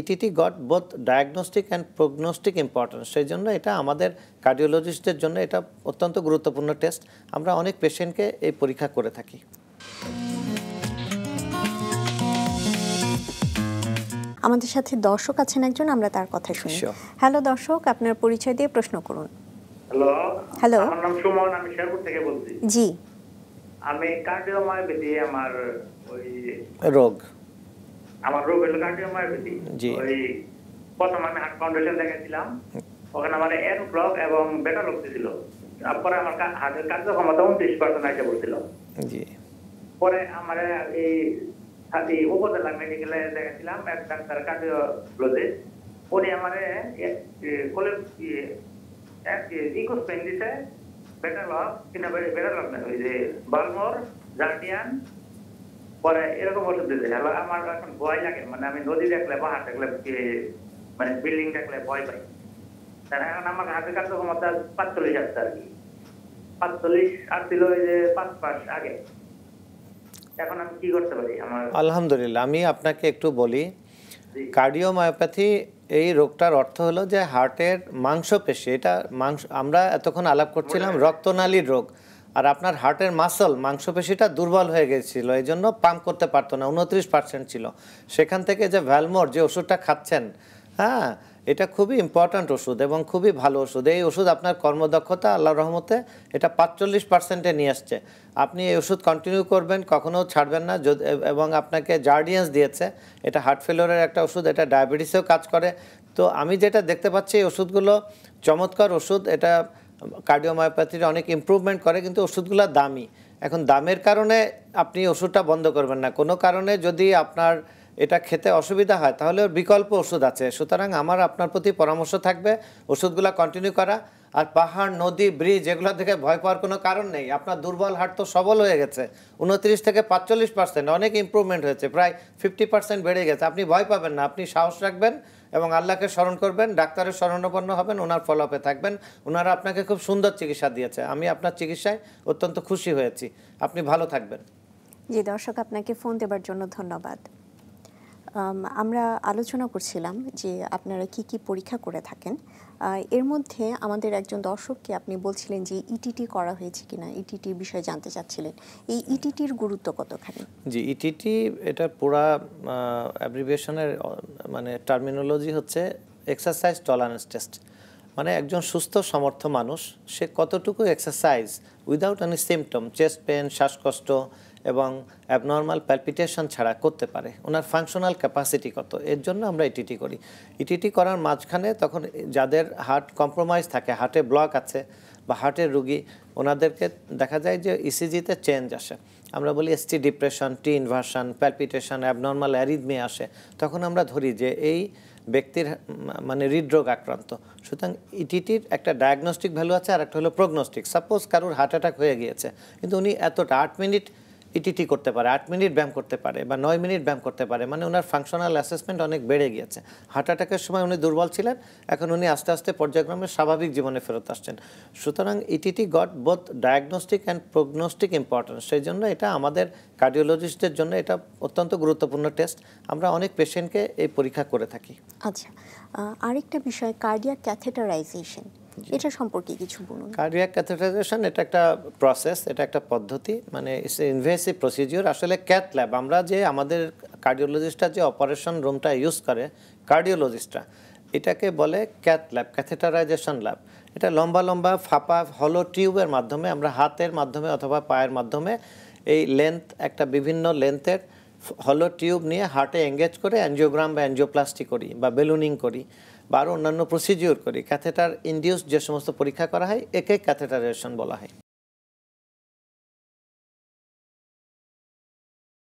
ETT goat both diagnostic and prognostic importance. সেই জন্য এটা আমাদের কার্ডিওলজিস্টদের জন্য এটা অত্যন্ত গুরুত্বপূর্ণ টেস্ট। আমরা অনেক পেশেন্টকে এই পরীক্ষা করে থাকি। আমাদের সাথে দর্শক আছেন একজন, আমরা তার কথা শুনি। হ্যালো দর্শক, আপনার পরিচয় দিয়ে প্রশ্ন করুন। হ্যালো, আমার নাম সুমন, আমি শেরপুর থেকে বলছি। জি, আমি কার্ডিওমায়োপ্যাথি, আমার রোগ হলো কার্ডিওমায়োপ্যাথি। ওই প্রথম আমি হার্ট ফাউন্ডেশন দেখাচ্ছিলাম, ওখানে আমার এন ব্লক এবং বেটা ব্লক ছিল। তারপরে আমার হার্টের কার্যক্ষমতা 29% আইসা বলছিল। পরে আমার এই উপজেলা মেডিকেলে দেখাচ্ছিলাম এক ডাক্তার কার্ডিওলজিস্ট। উনি আমার ইকোস্পেন দিছে, বেটা লক না, ওই যে বালমোর জার্ডিয়ান, পরে এরকম ওষুধ দিতে। আমার এখন ভয় লাগে, মানে আমি নদী দেখলে, পাহাড় দেখলে, মানে বিল্ডিং দেখলে ভয় পাই। এখন আমার হাতের কার্যক্ষমতা 45 আসছে আর কি, 45 আসছিল ওই যে 5 মাস আগে। এখন আমি কি করতে পারি? আলহামদুলিল্লাহ, আমি আপনাকে একটু বলি। কার্ডিওমায়োপ্যাথি এই রোগটার অর্থ হলো যে হার্টের মাংসপেশি, এটা আমরা এতক্ষণ আলাপ করছিলাম রক্তনালীর রোগ, আর আপনার হার্টের মাংসপেশিটা দুর্বল হয়ে গেছিল, এই জন্য পাম্প করতে পারতো না, 29% ছিল। সেখান থেকে যে ভ্যালমোর যে ওষুধটা খাচ্ছেন, হ্যাঁ, এটা খুবই ইম্পর্ট্যান্ট ওষুধ এবং খুবই ভালো ওষুধ। এই ওষুধ আপনার কর্মদক্ষতা আল্লাহর রহমতে এটা 45%-এ নিয়ে আসছে। আপনি এই ওষুধ কন্টিনিউ করবেন, কখনো ছাড়বেন না। এবং আপনাকে জার্ডিয়ান্স দিয়েছে, এটা হার্ট ফেলিওরের একটা ওষুধ, এটা ডায়াবেটিসেও কাজ করে। তো আমি যেটা দেখতে পাচ্ছি এই ওষুধগুলো চমৎকার ওষুধ, এটা কার্ডিওমায়োপ্যাথির অনেক ইমপ্রুভমেন্ট করে, কিন্তু ওষুধগুলো দামি। এখন দামের কারণে আপনি ওষুধটা বন্ধ করবেন না। কোনো কারণে যদি আপনার এটা খেতে অসুবিধা হয় তাহলে ওর বিকল্প ওষুধ আছে। সুতরাং আমার আপনার প্রতি পরামর্শ থাকবে ওষুধগুলো কন্টিনিউ করা। আর পাহাড়, নদী, ব্রিজ এগুলো থেকে ভয় পাওয়ার কোনো কারণ নেই। আপনার দুর্বল হার্ট তো সবল হয়ে গেছে, 29 থেকে 45%, অনেক ইমপ্রুভমেন্ট হয়েছে, প্রায় 50% বেড়ে গেছে। আপনি ভয় পাবেন না, আপনি সাহস রাখবেন এবং আল্লাহকে স্মরণ করবেন, ডাক্তারের শরণাপন্ন হবেন, ওনার ফলোআপে থাকবেন। ওনারা আপনাকে খুব সুন্দর চিকিৎসা দিয়েছে। আমি আপনার চিকিৎসায় অত্যন্ত খুশি হয়েছি। আপনি ভালো থাকবেন। জি দর্শক, আপনাকে ফোন দেওয়ার জন্য ধন্যবাদ। আমরা আলোচনা করছিলাম যে আপনারা কি কি পরীক্ষা করে থাকেন। এর মধ্যে আমাদের একজন দর্শককে আপনি বলছিলেন যে ইটিটি করা হয়েছে কিনা, ইটিটির বিষয়ে জানতে চাচ্ছিলেন। এই ইটিটির গুরুত্ব কতখানি? জি, ইটিটি এটা পুরা অ্যাব্রিভিয়েশনের মানে টার্মিনোলজি হচ্ছে এক্সারসাইজ টলারেন্স টেস্ট। মানে একজন সুস্থ সমর্থ মানুষ সে কতটুকু exercise without any symptom, chest pain, শ্বাসকষ্ট এবং অ্যাবনর্মাল প্যালপিটেশন ছাড়া করতে পারে, ওনার ফাংশনাল ক্যাপাসিটি কত, এর জন্য আমরা ইটিটি করি। ইটিটি করার মাঝখানে তখন যাদের হার্ট কম্প্রোমাইজ থাকে, হার্টে ব্লক আছে বা হার্টের রুগী, ওনাদেরকে দেখা যায় যে ইসিজিতে চেঞ্জ আসে। আমরা বলি এসটি ডিপ্রেশন, টি ইনভার্সন, প্যালপিটেশন, অ্যাবনর্মাল অ্যারিথমিয়া আসে। তখন আমরা ধরি যে এই ব্যক্তির মানে হৃদরোগ আক্রান্ত। সুতরাং ইটিটির একটা ডায়াগনস্টিক ভ্যালু আছে, আর একটা হলো প্রগনোস্টিক। সাপোজ কারোর হার্ট অ্যাটাক হয়ে গিয়েছে, কিন্তু উনি এতটা 8 মিনিট ইটিটি করতে পারে, 8 মিনিট ব্যায়াম করতে পারে বা 9 মিনিট ব্যায়াম করতে পারে, মানে ওনার ফাংশনাল অ্যাসেসমেন্ট অনেক বেড়ে গিয়েছে। হার্ট অ্যাটাকের সময় উনি দুর্বল ছিলেন, এখন উনি আস্তে আস্তে পর্যায়ক্রমে স্বাভাবিক জীবনে ফেরত আসছেন। সুতরাং ETT goat both diagnostic and prognostic importance. সেই জন্য এটা আমাদের কার্ডিওলজিস্টদের জন্য এটা অত্যন্ত গুরুত্বপূর্ণ টেস্ট। আমরা অনেক পেশেন্টকে এই পরীক্ষা করে থাকি। আচ্ছা, আরেকটা বিষয়, কার্ডিয়াক ক্যাথেটারাইজেশন, এটা সম্পর্কে কিছু বলুন। কার্ডিয়াক ক্যাথেটারাইজেশন এটা একটা প্রসেস, এটা একটা পদ্ধতি, মানে ইটস ইনভেসিভ প্রসিডিওর। আসলে ক্যাথ ল্যাব, আমরা যে আমাদের কার্ডিওলজিস্টরা যে অপারেশন রুমটা ইউজ করে কার্ডিওলজিস্টরা, এটাকে বলে ক্যাথ ল্যাব, ক্যাথেটারাইজেশন ল্যাব। এটা লম্বা লম্বা ফাঁপা হলো টিউবের মাধ্যমে আমরা হাতের মাধ্যমে অথবা পায়ের মাধ্যমে এই লেন্থ, একটা বিভিন্ন লেন্থের হলো টিউব নিয়ে হার্টে এঙ্গেজ করে অ্যানজিওগ্রাম বা অ্যানজিওপ্লাস্টি করি বা বেলুনিং করি বা আরও অন্যান্য প্রসিডিওর করি। ক্যাথেটার ইনডিউসড যে সমস্ত পরীক্ষা করা হয় একে ক্যাথেটারাইজেশন বলা হয়।